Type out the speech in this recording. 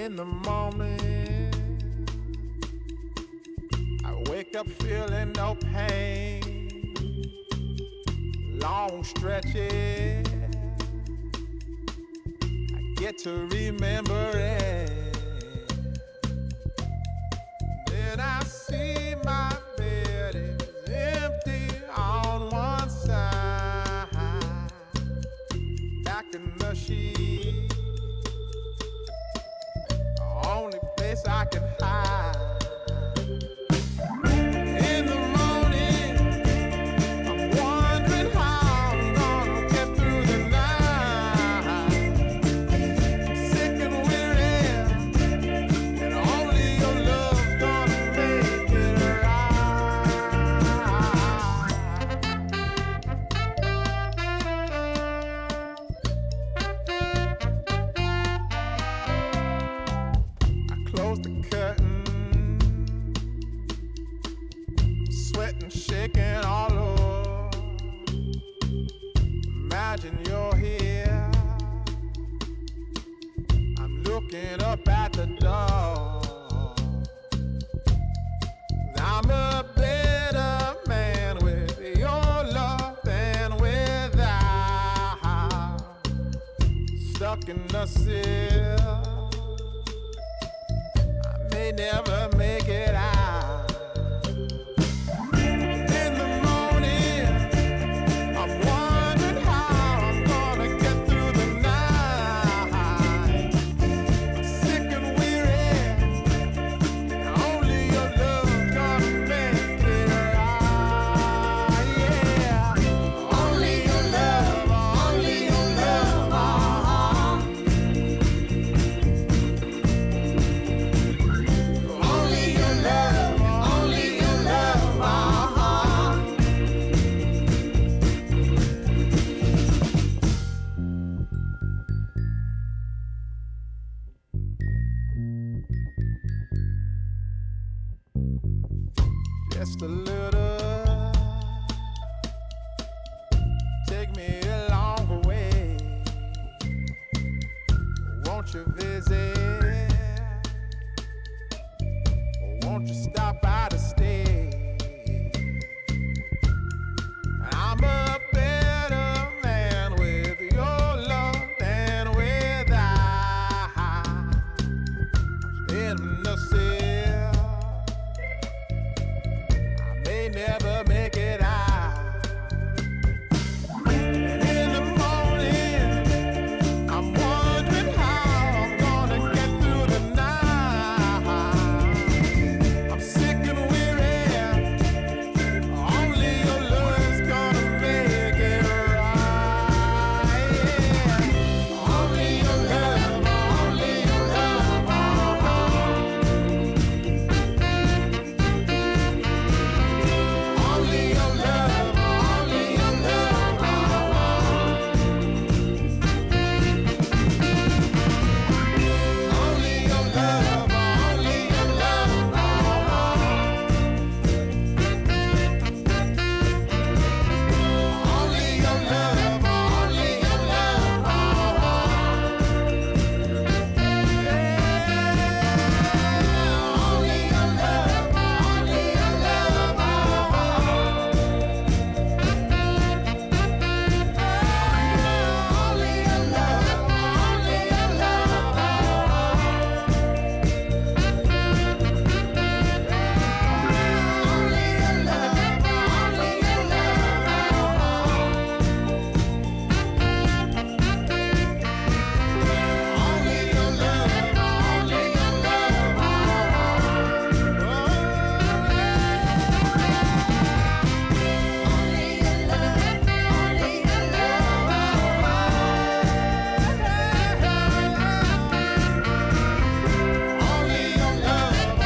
In the morning, I wake up feeling no pain. Long stretches, I get to remember it. Then I see my bed is empty on one side. Back in the sheet, only place I can hide. In the morning, I'm wondering how I'm gonna get through the night. Sick and weary, and only your love's gonna make it Close the curtain, sweating, shaking all over. Imagine you're here, I'm looking up at the door. I'm a better man with your love than without. Stuck in the cell, may never make it out. In the morning, I'm wondering how I'm gonna get through the night. Sick and weary, only your love's gonna make it right. Yeah, only your love, only your love. Only your love, only your love, Just a little, take me along the way. Won't you visit